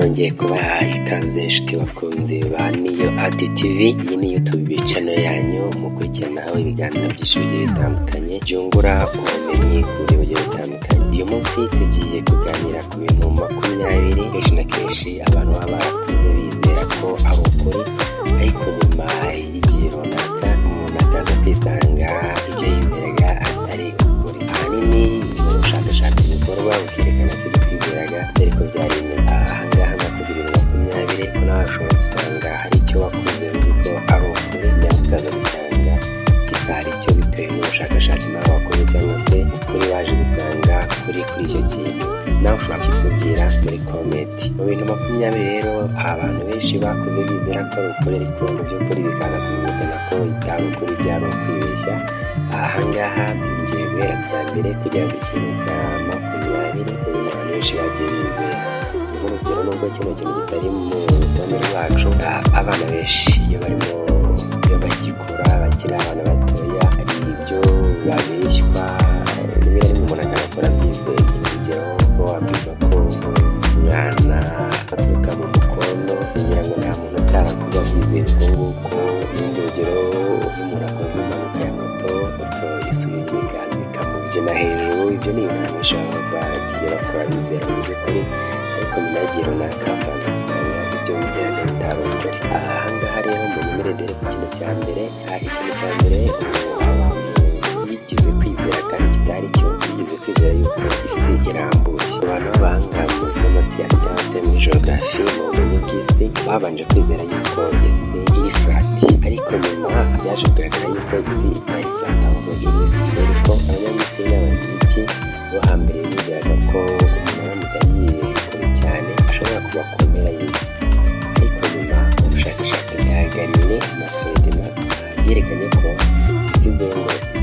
Nongeye kubaha ikaze inshuti bakunzi ba Niyo Art TV. Iyi ni YouTube channel yanyu mukurikiranaho ibiganiro byinshi bigiye bitandukanye byungura ubumenyi kuri bigiye bitandukanye. Uyu munsi tugiye kuganira ku bintu 20 kenshi na kenshi abantu baba barakuze bizera ko ari ukuri, ariko nyuma y'igihe runaka umuntu akaza kwisanga ibyo yizeraga atari ukuri. Ahanini ubushakashatsi bukorwa bukerekana ko ibyo twizeraga atari ko byari bimeze. Ahangaha nakubwira 20 ko nawe ushobora gusanga hari icyo wakuze uzi ko ari ukuri, cyangwa ukaza gusanga kitari cyo bitewe n'ubushakashatsi nawe wakoze, cyangwa se kuri waje gusanga kuri icyo kintu. Nawe ushobora kutubwira muri comment. Mu bintu 20 rero abantu benshi bakuze bizera ko ari ukuri, ariko mu by'ukuri bikaza kumenyekana ko itari ukuri, byari ukwibeshya. Ahangaha ngiye guhera bya mbere kugera ku kintu cya 20 abantu benshi bagiye bizera. Urugero nubwo kino kintu kitari mu rutonde rwacu, abana benshi iyo bagikura bakiri abana batoya hari ibyo babeshywa, rimwe na rimwe umuntu akabikora byizeye. Urugero ko wabwirwa ko umwana aturuka mu mukondo kugira ngo nta muntu utarakuba byizeye ubwo nguko. Urugero umuntu akoze impanuka ya moto isubiye ibiganza bikamubyina hejuru. Ibyo ni ibintu benshi baba bagiye bakora bizera mu by'ukuri, ariko nyuma y'igihe runaka ugasanga ibyo bizeraga bitari ukuri. Ahangaha rero munyemerere ku kintu cya mbere. Ikintu cya mbere abantu bigeze kwizera kandi kitari cyo, bigeze kwizera yuko isi irambuye. Abantu b'abahanga mu by'amasiyansi cyangwa se mu geography, mu bumenyi bw'isi, babanje kwizera yuko isi iri flat, ariko nyuma byaje kugaragara yuko isi itari flat ahubwo iri spherical. Abanyamisiri n'abagiriki bo hambere bizeraga ko umuntu aramutse agiye kure cyane ashobora kuba ku mpera y'isi, ariko nyuma ubushakashatsi bwa Galilei na Ferdinand byerekanye ko isi izengurutse,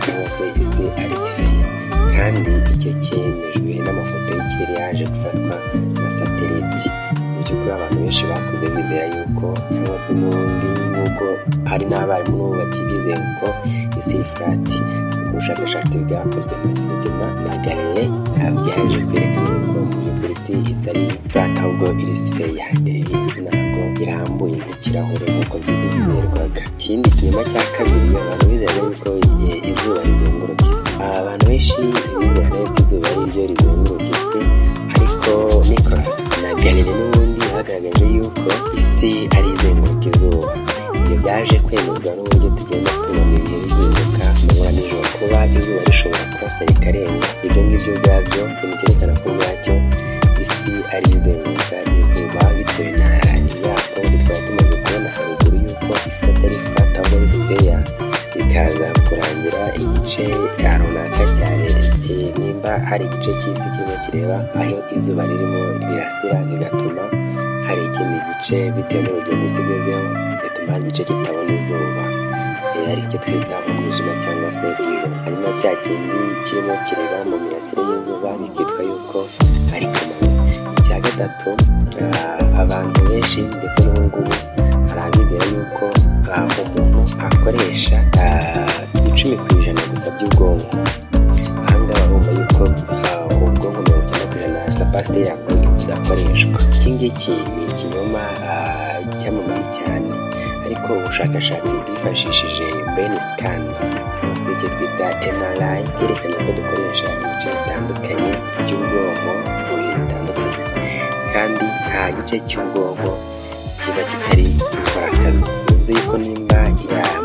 cyangwa se isi ari spherical. Kandi icyo cyemejwe n'amafoto y'ikirere yaje gufatwa na satelite. Mu by'ukuri abantu benshi bakuze bizera yuko, cyangwa se n'ubundi nk'uko hari n'abarimu n'ubu bakibizeye ko isi iri flat. Ubushakashatsi bwakozwe na Ferdinand na Galilei byaje kwerekana ko mu by'ukuri isi itari flat ahubwo iri spherical. Isi ntabwo irambuye nk'ikirahure nk'uko byizerwaga. Ikindi kinyoma cya kabiri, abantu bizera yuko izuba rizenguruka isi. Abantu benshi bizera yuko izuba ari ryo rizenguruka isi, ariko Nicholas na Galilei n'ubundi bagaragaje yuko isi ari izenguruka izuba. Ibyo byaje kwemezwa n'uburyo tugenda tubona ibihe bihinduka amanywa n'ijoro, kuba izuba rishobora kurasa rikarenga. Ibyo ngibyo ubwabyo ikintu cyerekana ko ubwacyo isi ari izenguruka izuba, bitewe na ya pole twari tumaze kubona haruguru yuko isi atari flat ahubwo ari spherical. Bikaza kurangira igice runaka cyane, nimba hari igice cy'isi kirimo kireba aho izuba ririmo rirasira, bigatuma hari ikindi gice bitewe n'urugendo isi igezeho bigatuma igice kitabona izuba, aricyo twita umwijima cyangwa se ijoro. Hanyuma cya kindi kirimo kireba mu mirasire y'izuba bikitwa yuko ari kumanywa. Icya gatatu, abantu benshi ndetse n'ubungubu hari abizera yuko umuntu akoresha 10% gusa by'ubwonko. Ahangaha bumva yuko ubwonko 90% capacity yabwo idakoreshwa. Iki ngiki ni ikinyoma cyamamaye cyane, ariko ubushakashatsi bwifashishije brain scans cyangwa se icyo twita MRI byerekana ko dukoresha ibice bitandukanye by'ubwonko bitandukanye, kandi nta gice cy'ubwonko kiba kitari gukora akazi. Bivuze yuko nimba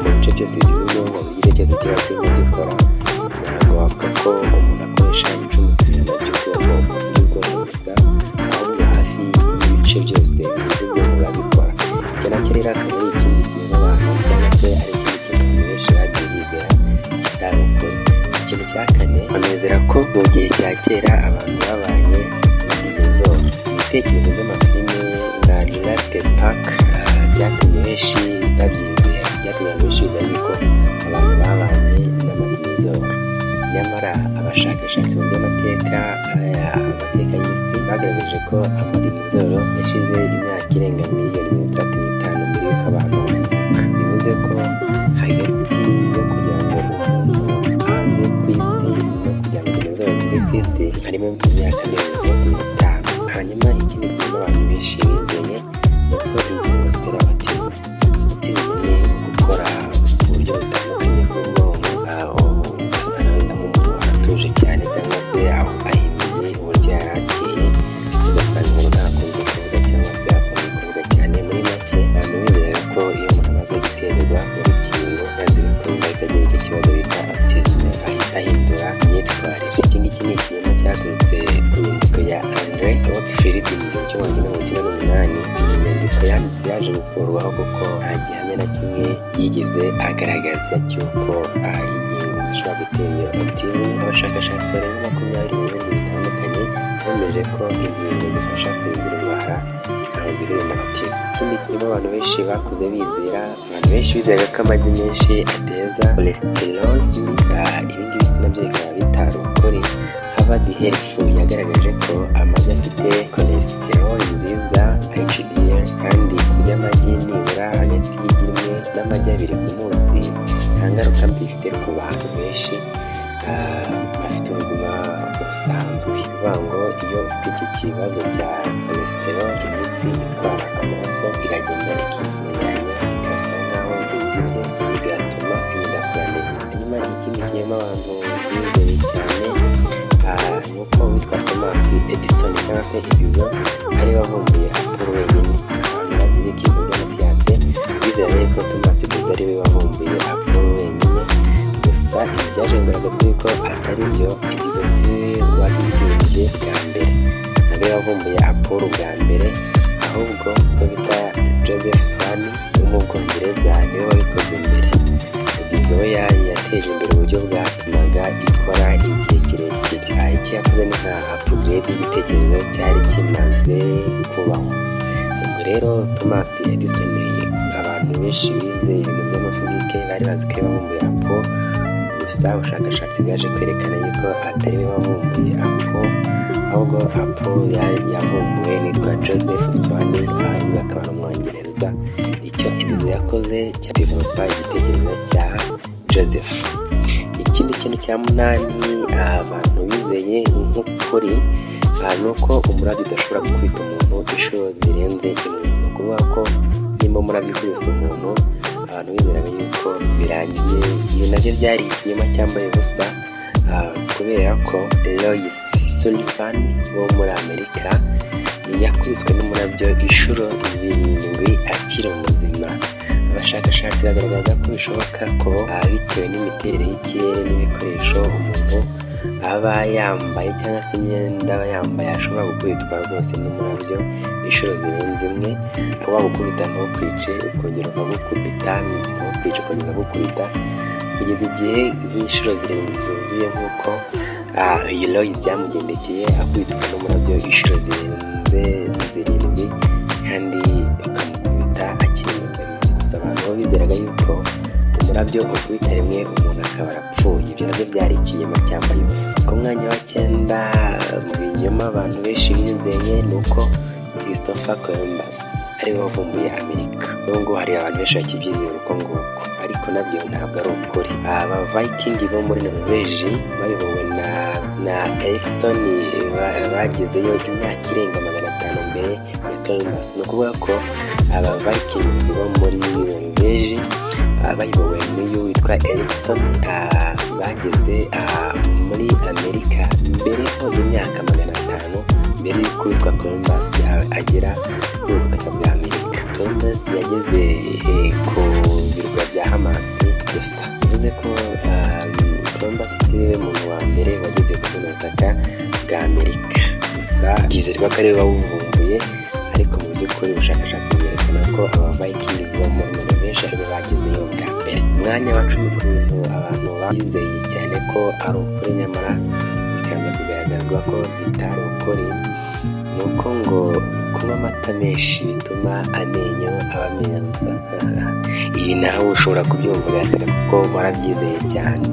mu bice byose bigize ubwonko igice cyose kiba kirimo gikora, ntabwo wavuga ko umuntu akoresha 10% by'ubwonko gusa, ahubwo hafi y'ibice byose bigize ubwonko babikora. Icyo nacyo rero akaba ari ikindi kintu abantu, cyangwa se ari ikindi kintu abantu benshi bagiye bizera kitari ukuri. Ikintu cya kane, banezera ko mu gihe cya kera abantu babanye na dinozoro. Ibitekerezo by'amafilime nka Jurassic Park byatumye benshi babyizera, byatumye abantu benshi bizera yuko abantu babanye n'amadinozoro. Nyamara abashakashatsi mu by'amateka y'isi bagaragaje ko amadinozoro yashize imyaka irenga miliyoni 35 mbere y'uko abantu bavuka. Bivuze ko hagati yo kugira ngo umuntu aze ku isi no kugira ngo dinozoro zibe ku isi harimo imyaka 50. Hanyuma ikindi kintu abantu imyitwarire. Iki ngiki ni ikinyoma cyaturutse ku nyandiko ya Andre Rothschild mu gihumbi kimwe magana cyenda mirongo icyenda n'umunani. Iyi nyandiko yaje gukurwaho kuko nta gihamya na kimwe yigeze agaragaza cy'uko inkingo zishobora gutera iyo autism. Abashakashatsi barenga 20 mu bihugu bitandukanye bemeje ko inkingo zifasha kurinda indwara zihuriye na autism. Ikindi kirimo abantu benshi bakuze bizera, ko amagi menshi ateza cholesterol. Ibi ngibi nabyo bikaba bitari ukuri. Harvard Health yagaragaje ko amagi afite cholesterol nziza HDL, kandi kurya amagi nibura hagati y'igi rimwe n'amagi abiri ku munsi nta ngaruka mbi bifite ku bantu benshi bafite ubuzima busanzwe. Bivuga ngo iyo ufite iki kibazo cya cholesterol, imitsi itwara amaraso iragenda ikifunganya igasa nkaho izibye, bigatuma idakora neza. Hanyuma ikindi kinyoma abantu bizeye cyane nuko witwa Thomas Edison cyangwa se Edison ari wavumbuye Apollo wenyine. Abantu bagize ikintu by'amasiyanse bizera ko Thomas Edison ari we wavumbuye Apollo wenyine, gusa ibi byaje kugaragazwa yuko atari byo. Edison si we wabihimbye bwa mbere, ntabwo yavumbuye Apollo bwa mbere, ahubwo ko bita Joseph Swan wo mu Bwongereza niwe wabikoze mbere. Edison we yateje imbere uburyo bwatumaga ikora igihe kirekire. Icyo yakoze ni nka upgrade y'igitekerezo cyari kimaze kubaho. Ubwo rero Thomas Edison, abantu benshi bize ibintu by'amafizike bari bazi ko yavumbuye Apollo, gusa ubushakashatsi bwaje kwerekana yuko atari we wavumbuye Apollo, ahubwo Apollo yavumbuwe nitwa Joseph Swan, ahubwo akaba ari Umwongereza. Icyo Edison yakoze cya developa igitekerezo cya Joseph. Ikindi kintu cya munani abantu bizeye nk'ukuri ni uko umurabyo udashobora gukubita umuntu inshuro zirenze imwe. Ni ukuvuga ko nimba umurabyo ukubise umuntu, abantu bizeraga yuko birangiye. Ibi nabyo byari ikinyoma cyambaye ubusa, kubera ko Roy Sullivan wo muri Amerika yakubiswe n'umurabyo inshuro 7 akiri muzima. Abashakashatsi bagaragaza ko bishoboka ko bitewe n'imiterere y'ikirere n'ibikoresho umuntu aba yambaye cyangwa se imyenda aba yambaye ashobora gukubitwa rwose n'umurabyo inshuro zirenze imwe. Kuba wagukubita ntukwice, ukongera ukagukubita, ntukwice ukongera ukagukubita, kugeza igihe nk'inshuro zirindwi zuzuye, nk'uko iyi Roy byamugendekeye akubitwa n'umurabyo inshuro zirenze 7 kandi ukamukubita akiri muzima. Gusa abantu bo bizeraga yuko umurabyo ukubita rimwe umuntu akaba arapfuye. Ibyo nabyo byari ikinyoma cyambaye ubusa. Ku mwanya wa 9 mu binyoma abantu benshi bizeye ni uko Christopher Columbus ari we wavumbuye Amerika. Nubwo hari abantu benshi bakibyizera uko nguko, ariko nabyo ntabwo ari ukuri. Aba Viking bo muri Norvège bayobowe na Ericsson bagezeyo imyaka irenga 500 mbere ya Columbus. Ni ukuvuga ko aba Viking bo muri Norvège bayobowe n'uyu witwa Ericsson bageze muri Amerika mbere ho imyaka 500 mbere y'uko witwa Columbus agera ku butaka bwa Amerika. Columbus yageze ku birwa bya Hamas gusa. Bivuze ko Columbus ariwe muntu wa mbere wageze ku butaka bwa Amerika, gusa byizerwa ko ariwe wawuvumbuye, ariko mu by'ukuri ubushakashatsi bwerekana ko aba Viking bo muri Norvège aribo bagezeyo bwa mbere. Umwanya wa 10 ku bintu abantu bizeye cyane ko ari ukuri nyamara bikaza kugaragazwa ko bitari ukuri, ni uko ngo kunywa amata menshi bituma amenyo aba meza. Ibi nawe ushobora kubyumva ugaseka kuko warabyizeye cyane.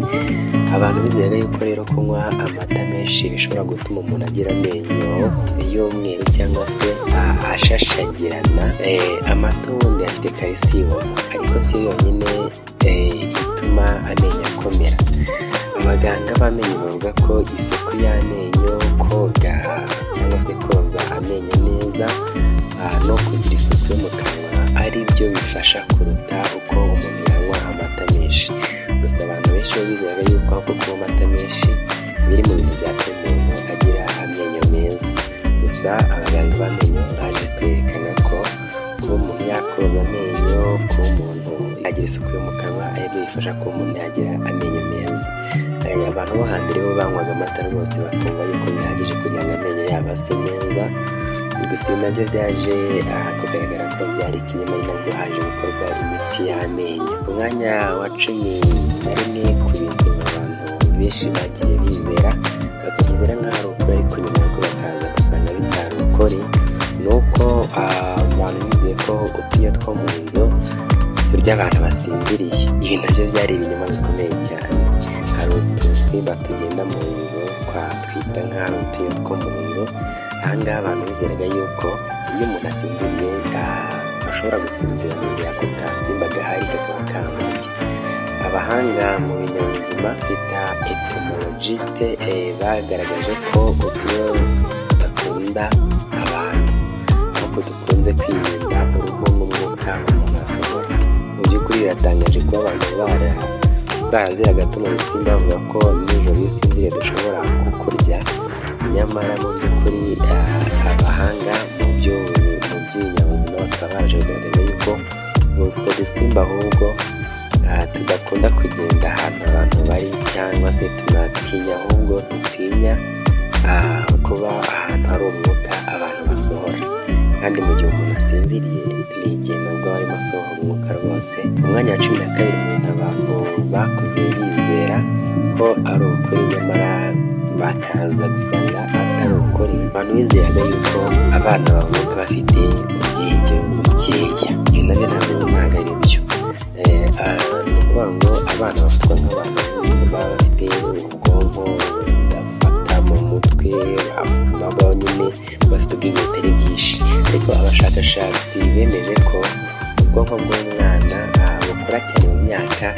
Abantu bizera yuko rero kunywa amata menshi bishobora gutuma umuntu agira amenyo y'umweru cyangwa se ashashagirana. Amata ubundi afite calcium, ariko si yonyine ituma amenyo akomera. Abaganga b'amenyo bavuga ko isuku y'amenyo, koga cyangwa se koza amenyo neza no kugira isuku yo mu kanwa ari byo bifasha kuruta uko umuntu yanywa amata menshi. Gusa abantu benshi bizera yuko ahubwo kunywa amata menshi biri mu bintu byatuma umuntu agira amenyo meza. Gusa abaganga b'amenyo baje kwerekana ko kuba umuntu yakoza amenyo, kuba umuntu yagira isuku yo mu kanwa ari byo bifasha ko umuntu yagira amenyo meza. abantu bo hambere bo banywaga amata rwose bakumva yuko bihagije kugira ngo amenyo yabo ase neza. Gusa ibi nabyo byaje kugaragara ko byari ikinyoma, ari nabwo haje gukorwa imiti y'amenyo. Ku mwanya wa 11 ku bintu abantu benshi bagiye bizera bakizera nk'aho ari ukuri, ariko nyuma y'uko bakaza gusanga bitari ukuri, ni uko abantu bizeye ko utuyo two mu nzu turya abantu basinziriye. Ibi nabyo byari ibinyoma bikomeye cyane. Hari udusimba tugenda mu nzu twita nk'aho utuyo two mu nzu. Ahangaha abantu bizeraga yuko iyo umuntu asinziriye ashobora gusinzira mu gihe ako gasimba gahari kakaba kamurya. Abahanga mu binyabuzima bita entomologiste bagaragaje ko utuyo tudakunda abantu, ahubwo dukunze kwirinda uruhu n'umwuka umuntu asohora. Mu by'ukuri biratangaje kuba abantu baraziraga tuno dusimba bavuga ko nijoro iyo usinziriye dushobora kukurya. Nyamara mu by'ukuri abahanga mu by'ibinyabuzima bakaba baje kugaragaza yuko utwo dusimba ahubwo tudakunda kugenda ahantu abantu bari, cyangwa se tunatinya, ahubwo dutinya kuba ahantu hari umwuka abantu basohora. Kandi mu gihe umuntu asinziriye ni igihe nabwo arimo asohora umwuka rwose. Mu mwanya wa 12 ibintu abantu bakuze bizera ko ari ukuri, nyamara bakaza gusanga atari ukuri. Abantu bizeraga yuko abana bavuka bafite ubwenge bukeya. Ibi nabyo ntabwo ari byo. Ni ukuvuga ngo abana bafatwa nk'abantu baba bafite ubwonko budafata mu mutwe, nabo nyine bafite ubwenge butari bwinshi. Ariko abashakashatsi bemeje ko ubwonko bw'umwana bukura cyane mu myaka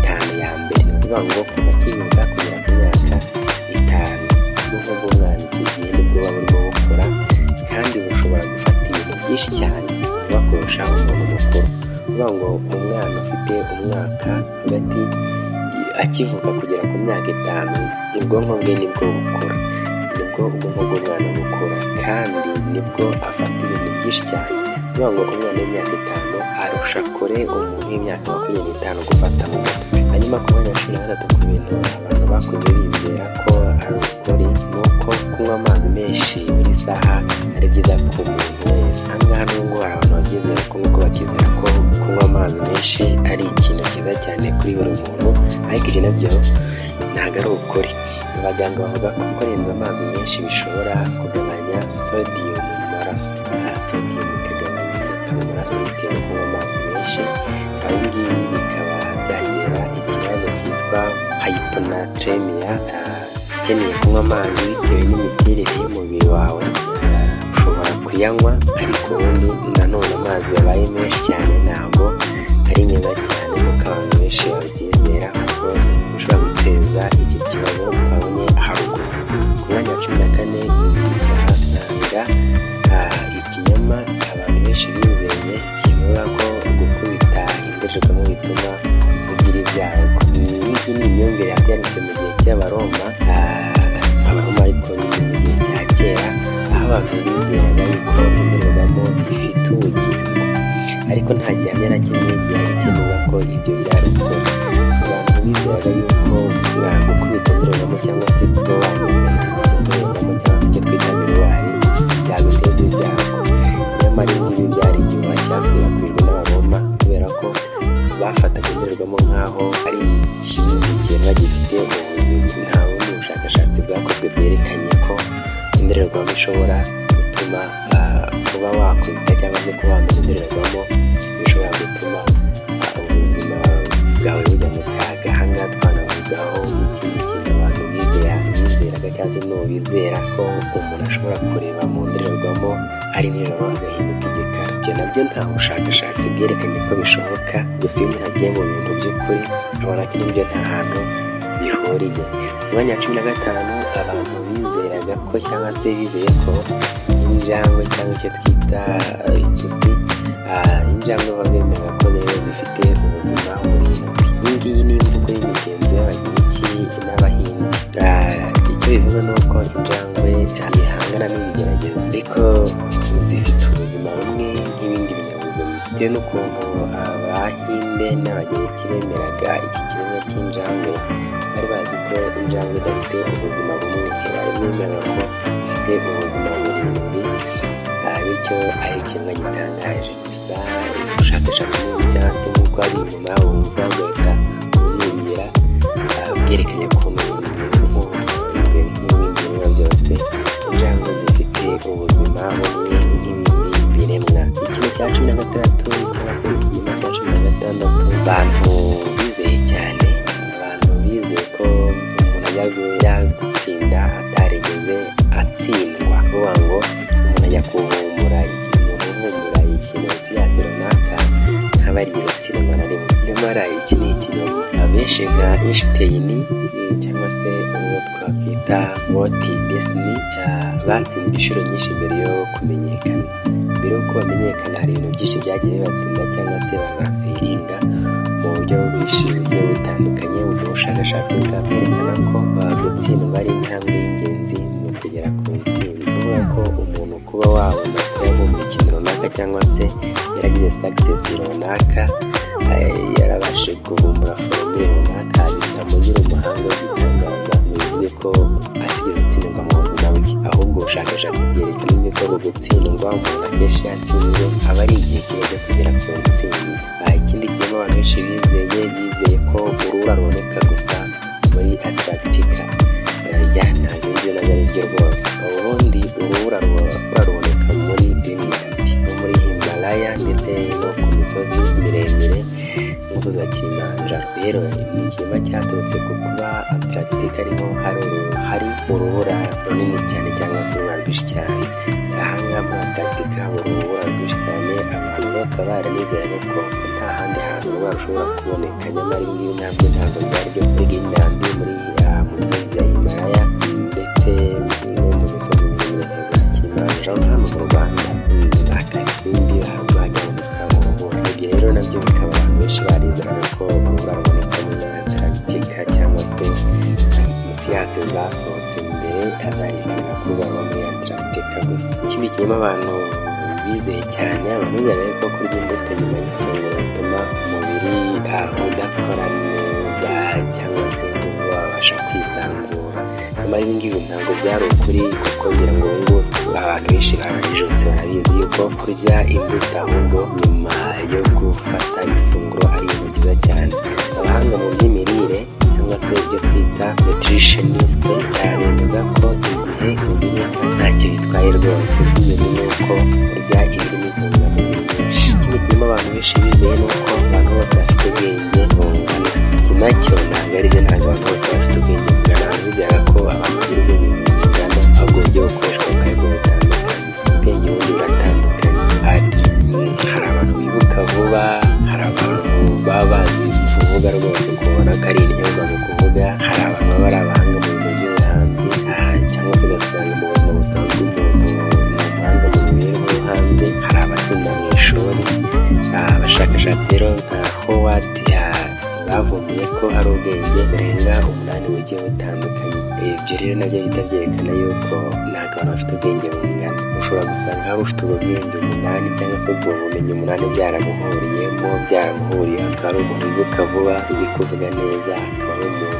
5 ya mbere. Ni ukuvuga ngo kuva akivuka kugera ku myaka 5, ubwonko bw'umwana icyo gihe nibwo buba burimo bukura, kandi bushobora gufata ibintu byinshi cyane buba kurusha umuntu mukuru. Ni ukuvuga ngo umwana ufite umwaka hagati akivuka kugera ku myaka 5, ubwonko bwe nibwo bukura, nibwo ubwonko bw'umwana bukura, kandi nibwo afata ibintu byinshi cyane. Ni ukuvuga ngo umwana w'imyaka 5 arusha kure umuntu w'imyaka 25 gufata mu mutwe. Hanyuma ku mwanya wa 13 ku bintu abantu bakuze bizera ko ari ukuri, ni uko kunywa amazi menshi buri saha ari byiza ku muntu wese. Ahangaha n'ubwo hari abantu babyizera ko nk'uko bakizera ko kunywa amazi menshi ari ikintu cyiza cyane kuri buri muntu, ariko ibyo nabyo ntabwo ari ukuri. Abaganga bavuga ko kurenza amazi menshi bishobora kugabanya sodium mu maraso. Sodium ikagabanya mu maraso bitewe no kunywa amazi menshi. Ibi ngibi bikaba byatera ikibazo cyitwa hyponatremia. Ukeneye kunywa amazi bitewe n'imiterere y'umubiri wawe ushobora kuyanywa, ariko ubundi nanone amazi yabaye menshi cyane ntabwo ari meza cyane, kuko abantu benshi babyizera kuko bishobora guteza iki kibazo twabonye haruguru. Ku mwanya wa 14 tuhasanga ikinyoma abantu benshi bizeye kivuga ko gukubita indorerwamo bituma ugira ibyago. Iyi ni imyumvire yatanditse mu gihe cy'Abaroma, ariko ni mu gihe cya kera, aho abantu bizeraga yuko indorerwamo ifite ubugingo, ariko nta gihamya na kimwe gihari kivuga ko ibyo byari ukuri. Abantu bizeraga yuko gukubita indorerwamo cyangwa se kuba wanyuze indorerwamo cyangwa se icyo twita miruwari byaguteza ibyago. Nyamara ibi ngibi byari igihuha cyakwirakwijwe n'Abaroma, kubera ko bafataga indorerwamo nk'aho ari ikintu kiremwa gifite ubuzima. Nta bundi bushakashatsi bwakozwe bwerekanye ko indorerwamo ishobora gutuma kuba wakubita cyangwa se kuba wamenya indorerwamo bishobora gutuma ubuzima bwawe bujya mu kaga. Ahangaha twanavugaho n'ikindi kintu abantu bizeraga cyangwa se bizera ko umuntu ashobora kureba mu ndorerwamo ari nijoro agahinduka igikara. Ibyo nabyo nta bushakashatsi bwerekanye ko bishoboka, gusa iyo umuntu agiye mu bintu by'ukuri abona ko ibyo nta hantu bihuriye. Mu mwanya wa 15 abantu bizeraga ko cyangwa se bizeye ko injangwe cyangwa icyo twita ipusi, injangwe bemera ko rero zifite ubuzima burindwi. Iyi ngiyi ni imvugo y'imigenzo y'Abagiriki n'Abahinde. Icyo bivuga ni uko injangwe ihangana n'ibigeragezo, ariko zifite ubuzima bumwe nk'ibindi binyabuzima. Bitewe n'ukuntu Abahinde n'Abagiriki bemeraga iki kiremwa cy'injangwe, bari bazi ko injangwe idafite ubuzima bumwe, baremera ko ifite ubuzima burindwi, bityo ari ikiremwa gitangaje. Gusa ubushakashatsi cyangwa se nk'uko ari inyuma wumva ugahita ubyibwira, bwerekanye ko nk'ubusanzwe nk'ibindi biremwa byose injangwe zifite ubuzima bumwe nk'ibindi biremwa. Ikintu cya 16 cyangwa se ikintu cya 16 abantu bizeye cyane, abantu bizeye ko umuntu ajya gutsinda atarigeze atsindwa, kuvuga ngo umuntu ajya kuvumbura ikintu siyasi runaka ntabariye gutsindwa na rimwe. Nyamara iki ni ikinyoma. Abenshi nka Einstein cyangwa se uwo twakwita Walt Disney batsinze inshuro nyinshi mbere yo kumenyekana. Mbere y'uko bamenyekana hari ibintu byinshi byagiye bibatsinda cyangwa se banafiringa mu buryo bwinshi butandukanye. Ubwo bushakashatsi bwerekana ko gutsindwa ari intambwe y'ingenzi mu kugera ku ntsinzi. Kuvuga ko umuntu kuba wabona ko yavumbuye ikintu runaka cyangwa se yaragize success runaka, yarabashije kuvumbura formule runaka, bitamugira umuhanga w'igitangaza, bivuze ko atigeze gutsindwa mu buzima bwe. Ahubwo ubushakashatsi bwerekana ko gutsindwa umuntu akenshi yatsinzwe aba ari igihe kimaze kugera ku ntsinzi. Ikindi kirimo abantu benshi bizeye ko urubura ruboneka gusa muri Antarctica. Ntabwo ibyo nabyo ari byo rwose. Ubundi urubura ruboneka muri Greenland no muri Himalaya ndetse no ku misozi miremire y'umusozi wa Kilimanjaro. Rero ni ikiremwa cyaturutse ku kuba Antarctica ariho hari urubura runini cyane cyangwa se urubura rwinshi cyane. Ahangaha muri Antarctica haba urubura rwinshi cyane, abantu bakaba baranizeraga ko nta handi hantu urubura rushobora kuboneka. Nyamara ibi ngibi ntabwo byari byo kuri Greenland, muri misozi ya Himalaya ndetse no mu misozi miremire ya Kilimanjaro hano mu Rwanda. Akindi hajya mu urubura. Ibyo rero nabyo bikaba abantu benshi barizeraga ko urubura ruboneka muri Antarctica cyangwa se siyansi zasohotse mbere azarikana kuba muri Antarctica gusa. Ikindi kirimo abantu bizeye cyane, abantu bizeye ko kurya imbuto nyuma y'ifunguro bituma umubiri udakora neza cyangwa se ngo wabasha kwisanzura. Nyamara ibi ngibi ntabwo byari ukuri, kuko ngira ngo ubu abantu benshi barajijutse barabizi yuko kurya imbuto ahubwo nyuma yo gufata ifunguro ari ibintu byiza cyane. Abahanga mu by'imirire cyangwa se ibyo twita nutritionist bemeza ko igihe uriye ntacyo bitwaye rwose, bitewe n'uko kurya ibirimo intungamubiri nyinshi. Ikindi kirimo abantu benshi bizeye ni uko abantu bose bafite ubwenge bungana. Iki nacyo ntabwo ari byo, ntabwo abantu bose bafite ubwenge bungana. Bigaragara ko abantu bagira ubwenge bungana, ahubwo uburyo bukoreshwa bukaba butandukanye. Ubwenge bundi buratandukanye. Hari abantu bibuka vuba, hari abantu baba bazi kuvuga rwose ukabona ko ari intyoza mu kuvuga, hari abantu baba ari abahanga mu bintu by'ubuhanzi, cyangwa se ugasanga mu buzima busanzwe umuntu ni umuhanga mu mibereho yo hanze. Hari abatsinda mu ishuri. Abashakashatsi rero nka Howard bavumbuye ko hari ubwenge burenga 8 bugiye butandukanye. Ibyo rero nabyo bihita byerekana yuko ntabwo abantu bafite ubwenge bungana. Ushobora gusanga hari ufite ubwo bwenge 8 cyangwa se ubwo bumenyi 8 byaramuhuriyemo, akaba ari umuntu wibuka vuba, uzi kuvuga neza, akaba ari umuntu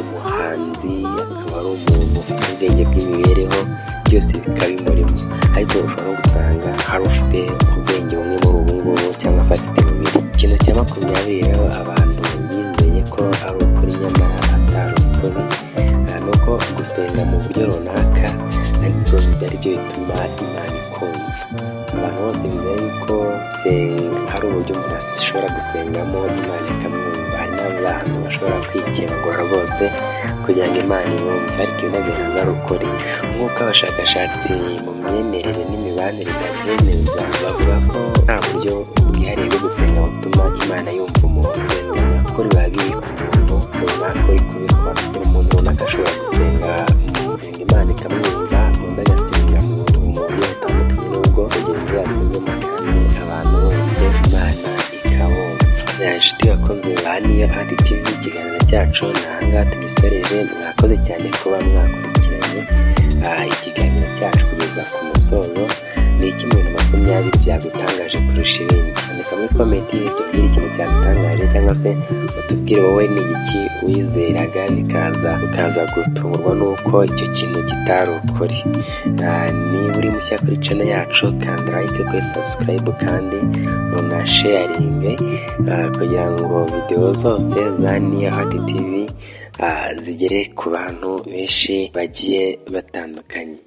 umuhanzi, akaba ari umuntu ufite ubwenge bw'imibereho, byose bikaba bimurimo. Ariko ushobora no gusanga hari ufite ubwenge bumwe muri ubu ngubu cyangwa se afite bubiri. Ikintu cya 20 rero abantu bizeye ko ari ukuri nyamara atari ukuri, nuko gusenga mu buryo runaka ariko bitari byo bituma Imana ikumva. Abantu bose bizeye yuko hari uburyo umuntu ashobora gusengamo Imana ikamwumva. Hari n'abantu bashobora kwikebagura rwose kugira ngo Imana ibumve, ariko ibi nabyo ntabwo ari ukuri. Nk'uko abashakashatsi mu myemerere n'imibanire babyemeza, bavuga ko nta buryo bwihariye bwo gusenga butuma Imana yumva umuntu. Ko biba biri ku muntu runaka uri kubikora. Umuntu runaka ashobora gusenga Imana ikamwumva, undi agasenga mu buryo butandukanye n'ubwo mugenzi we yasengemo, kandi abantu bose Imana ikabumva. Inshuti bakunze ba Niyo ADTV, ikiganiro cyacu ni aha ngaha tugisoreje. Mwakoze cyane kuba mwakurikiranye ikiganiro cyacu kugeza ku musozo. Ni 2020 20 byagutangaje kurusha ibindi. Andika muri komenti utubwire ikintu cyagutangaje cyangwa se utubwire wowe ni iki wizeraga ukaza gutungurwa n'uko icyo kintu kitari ukuri. Niba uri mushya kuri channel yacu kanda like kuri subscribe kandi unasharinge kugira ngo video zose za Niyo ADTV zigere ku bantu benshi bagiye batandukanye.